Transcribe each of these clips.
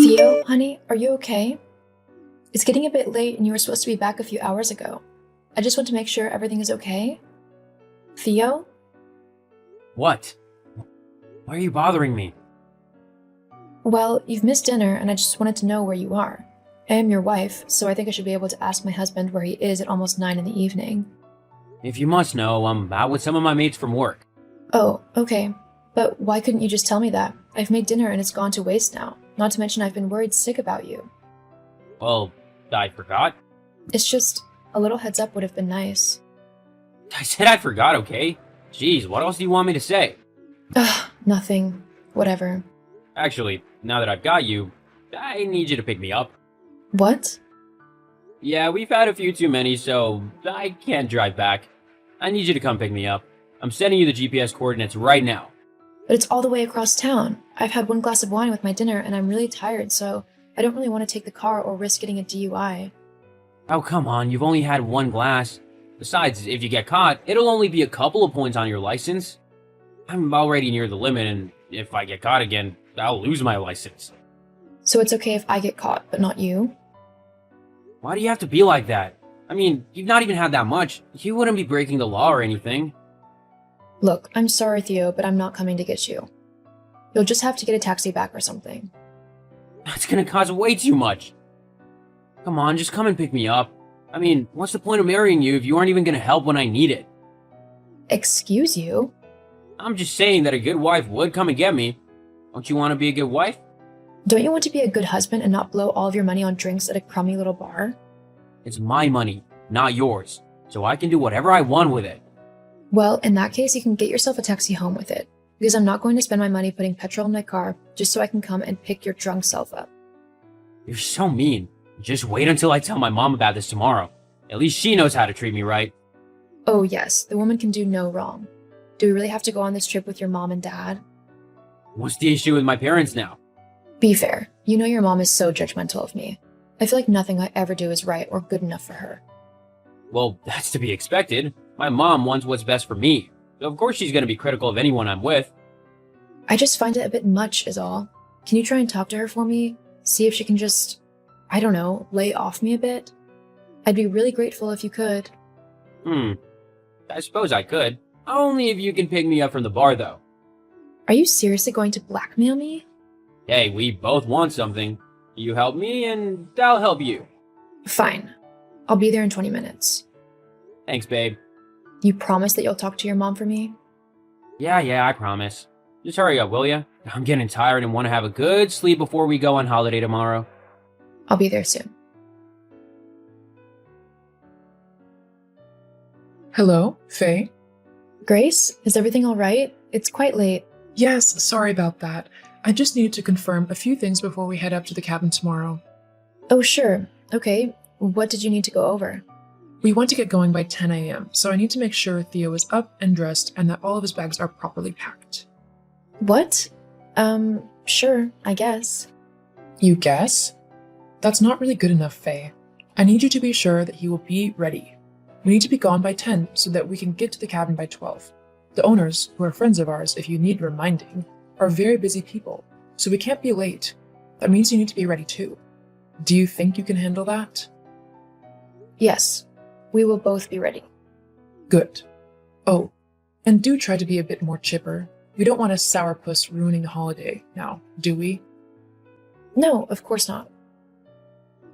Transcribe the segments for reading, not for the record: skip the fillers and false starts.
Theo, honey, are you okay? It's getting a bit late and you were supposed to be back a few hours ago. I just want to make sure everything is okay. Theo? What? Why are you bothering me? Well, you've missed dinner and I just wanted to know where you are. I am your wife, so I think I should be able to ask my husband where he is at almost 9 in the evening. If you must know, I'm out with some of my mates from work. Oh, okay. But why couldn't you just tell me that? I've made dinner and it's gone to waste now. Not to mention I've been worried sick about you. Well, I forgot. It's just, a little heads up would have been nice. I said I forgot, okay? Jeez, what else do you want me to say? Ugh, nothing. Whatever. Actually, now that I've got you, I need you to pick me up. What? Yeah, we've had a few too many, so I can't drive back. I need you to come pick me up. I'm sending you the GPS coordinates right now. But it's all the way across town. I've had one glass of wine with my dinner and I'm really tired, so I don't really want to take the car or risk getting a DUI. Oh, come on, you've only had one glass. Besides, if you get caught, it'll only be a couple of points on your license. I'm already near the limit, and if I get caught again, I'll lose my license. So it's okay if I get caught, but not you? Why do you have to be like that? I mean, you've not even had that much. You wouldn't be breaking the law or anything. Look, I'm sorry, Theo, but I'm not coming to get you. You'll just have to get a taxi back or something. That's gonna cost way too much. Come on, just come and pick me up. I mean, what's the point of marrying you if you aren't even gonna help when I need it? Excuse you? I'm just saying that a good wife would come and get me. Don't you want to be a good wife? Don't you want to be a good husband and not blow all of your money on drinks at a crummy little bar? It's my money, not yours, so I can do whatever I want with it. Well, in that case, you can get yourself a taxi home with it, because I'm not going to spend my money putting petrol in my car just so I can come and pick your drunk self up. You're so mean. Just wait until I tell my mom about this tomorrow. At least she knows how to treat me right. Oh yes, the woman can do no wrong. Do we really have to go on this trip with your mom and dad? What's the issue with my parents now? Be fair, you know your mom is so judgmental of me. I feel like nothing I ever do is right or good enough for her. Well, that's to be expected. My mom wants what's best for me. So of course she's going to be critical of anyone I'm with. I just find it a bit much is all. Can you try and talk to her for me? See if she can just, I don't know, lay off me a bit? I'd be really grateful if you could. I suppose I could. Only if you can pick me up from the bar, though. Are you seriously going to blackmail me? Hey, we both want something. You help me, and I'll help you. Fine. I'll be there in 20 minutes. Thanks, babe. You promise that you'll talk to your mom for me? Yeah, I promise. Just hurry up, will ya? I'm getting tired and want to have a good sleep before we go on holiday tomorrow. I'll be there soon. Hello, Faye? Grace, is everything all right? It's quite late. Yes, sorry about that. I just needed to confirm a few things before we head up to the cabin tomorrow. Oh, sure. Okay. What did you need to go over? We want to get going by 10 a.m., so I need to make sure Theo is up and dressed and that all of his bags are properly packed. What? Sure, I guess. You guess? That's not really good enough, Faye. I need you to be sure that he will be ready. We need to be gone by 10 so that we can get to the cabin by 12. The owners, who are friends of ours if you need reminding, are very busy people, so we can't be late. That means you need to be ready too. Do you think you can handle that? Yes, we will both be ready. Good. Oh, and do try to be a bit more chipper. We don't want a sourpuss ruining the holiday now, do we? No, of course not.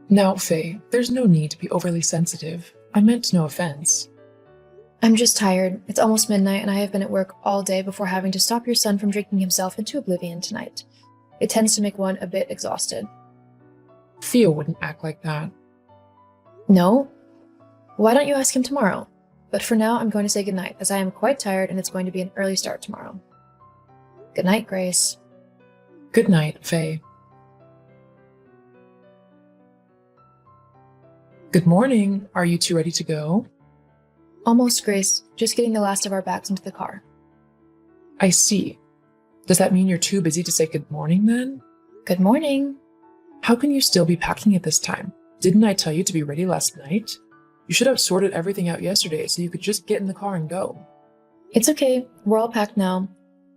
Now, Faye, there's no need to be overly sensitive. I meant no offense. I'm just tired. It's almost midnight and I have been at work all day before having to stop your son from drinking himself into oblivion tonight. It tends to make one a bit exhausted. Theo wouldn't act like that. No? Why don't you ask him tomorrow? But for now, I'm going to say goodnight, as I am quite tired and it's going to be an early start tomorrow. Good night, Grace. Good night, Faye. Good morning. Are you two ready to go? Almost, Grace. Just getting the last of our bags into the car. I see. Does that mean you're too busy to say good morning then? Good morning. How can you still be packing at this time? Didn't I tell you to be ready last night? You should have sorted everything out yesterday so you could just get in the car and go. It's okay. We're all packed now.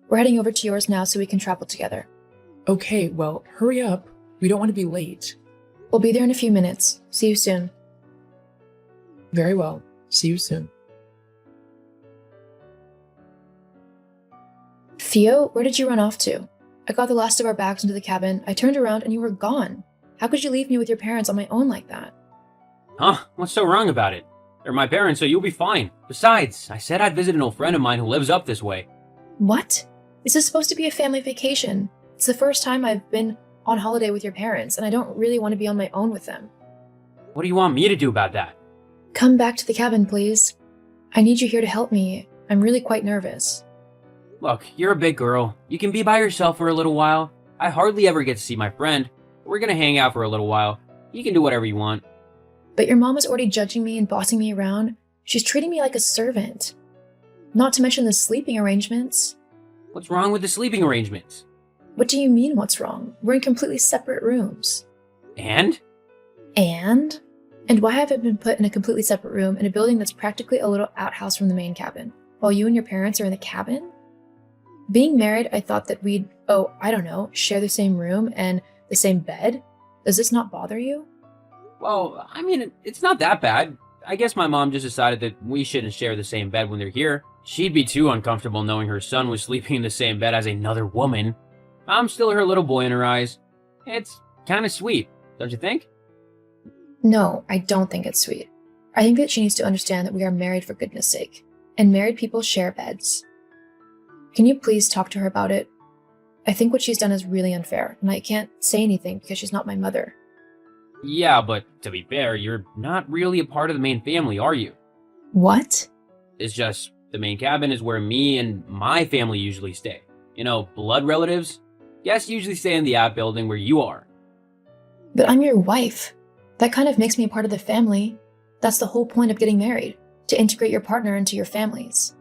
We're heading over to yours now so we can travel together. Okay, well, hurry up. We don't want to be late. We'll be there in a few minutes. See you soon. Very well. See you soon. Theo, where did you run off to? I got the last of our bags into the cabin. I turned around and you were gone. How could you leave me with your parents on my own like that? Huh? What's so wrong about it? They're my parents, so you'll be fine. Besides, I said I'd visit an old friend of mine who lives up this way. What? This is supposed to be a family vacation. It's the first time I've been on holiday with your parents, and I don't really want to be on my own with them. What do you want me to do about that? Come back to the cabin, please. I need you here to help me. I'm really quite nervous. Look, you're a big girl. You can be by yourself for a little while. I hardly ever get to see my friend. We're gonna hang out for a little while. You can do whatever you want. But your mom is already judging me and bossing me around. She's treating me like a servant. Not to mention the sleeping arrangements. What's wrong with the sleeping arrangements? What do you mean, what's wrong? We're in completely separate rooms. And? And? And why have I been put in a completely separate room in a building that's practically a little outhouse from the main cabin, while you and your parents are in the cabin? Being married, I thought that we'd, share the same room and the same bed. Does this not bother you? Well, I mean, it's not that bad. I guess my mom just decided that we shouldn't share the same bed when they're here. She'd be too uncomfortable knowing her son was sleeping in the same bed as another woman. I'm still her little boy in her eyes. It's kind of sweet, don't you think? No, I don't think it's sweet. I think that she needs to understand that we are married for goodness sake, and married people share beds. Can you please talk to her about it? I think what she's done is really unfair, and I can't say anything because she's not my mother. Yeah, but to be fair, you're not really a part of the main family, are you? What? It's just the main cabin is where me and my family usually stay. You know, blood relatives? Guests usually stay in the outbuilding where you are. But I'm your wife. That kind of makes me a part of the family. That's the whole point of getting married, to integrate your partner into your families.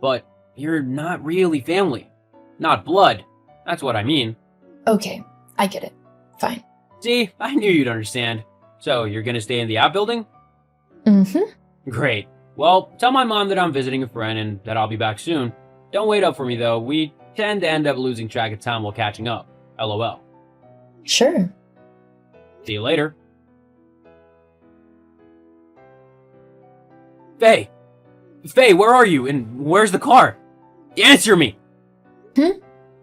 But you're not really family. Not blood. That's what I mean. Okay, I get it. Fine. See, I knew you'd understand. So, you're gonna stay in the outbuilding? Mm-hmm. Great. Well, tell my mom that I'm visiting a friend and that I'll be back soon. Don't wait up for me, though. We tend to end up losing track of time while catching up. LOL. Sure. See you later. Faye! Faye, where are you? And where's the car? Answer me!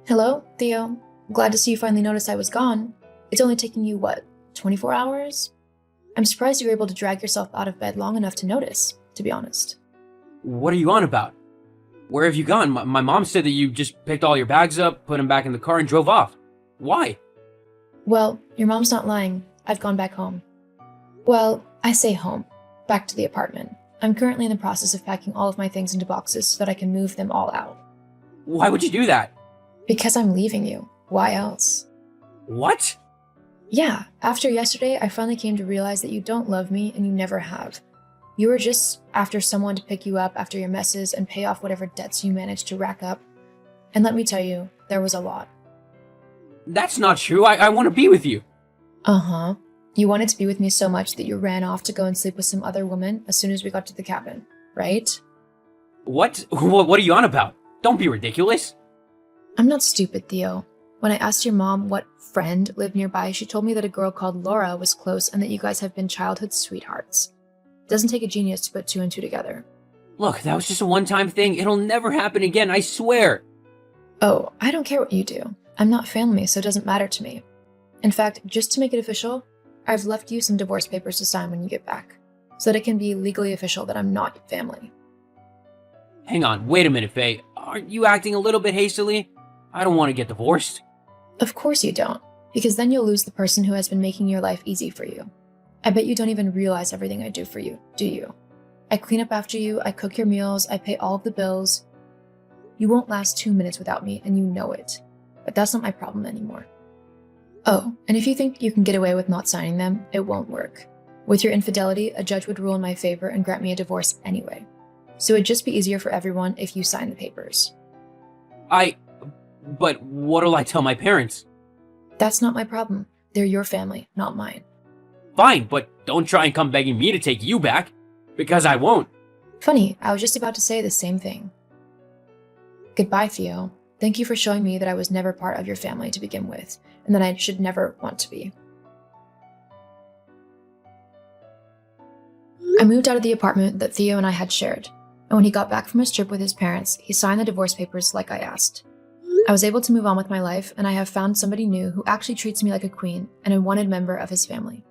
Hello, Theo. Glad to see you finally noticed I was gone. It's only taken you, 24 hours? I'm surprised you were able to drag yourself out of bed long enough to notice, to be honest. What are you on about? Where have you gone? My mom said that you just picked all your bags up, put them back in the car, and drove off. Why? Well, your mom's not lying. I've gone back home. Well, I say home. Back to the apartment. I'm currently in the process of packing all of my things into boxes so that I can move them all out. Why would you do that? Because I'm leaving you. Why else? What? Yeah, after yesterday, I finally came to realize that you don't love me and you never have. You were just after someone to pick you up after your messes and pay off whatever debts you managed to rack up. And let me tell you, there was a lot. That's not true. I want to be with you. Uh-huh. You wanted to be with me so much that you ran off to go and sleep with some other woman as soon as we got to the cabin, right? What? What are you on about? Don't be ridiculous. I'm not stupid, Theo. When I asked your mom what friend lived nearby, she told me that a girl called Laura was close and that you guys have been childhood sweethearts. It doesn't take a genius to put two and two together. Look, that was just a one-time thing. It'll never happen again, I swear. Oh, I don't care what you do. I'm not family, so it doesn't matter to me. In fact, just to make it official, I've left you some divorce papers to sign when you get back, so that it can be legally official that I'm not family. Hang on, wait a minute, Faye. Aren't you acting a little bit hastily? I don't want to get divorced. Of course you don't, because then you'll lose the person who has been making your life easy for you. I bet you don't even realize everything I do for you, do you? I clean up after you, I cook your meals, I pay all of the bills. You won't last 2 minutes without me, and you know it. But that's not my problem anymore. Oh, and if you think you can get away with not signing them, it won't work. With your infidelity, a judge would rule in my favor and grant me a divorce anyway. So it'd just be easier for everyone if you sign the papers. But what'll I tell my parents? That's not my problem. They're your family, not mine. Fine, but don't try and come begging me to take you back. Because I won't. Funny, I was just about to say the same thing. Goodbye, Theo. Thank you for showing me that I was never part of your family to begin with, and that I should never want to be. I moved out of the apartment that Theo and I had shared, and when he got back from his trip with his parents, he signed the divorce papers like I asked. I was able to move on with my life, and I have found somebody new who actually treats me like a queen and a wanted member of his family.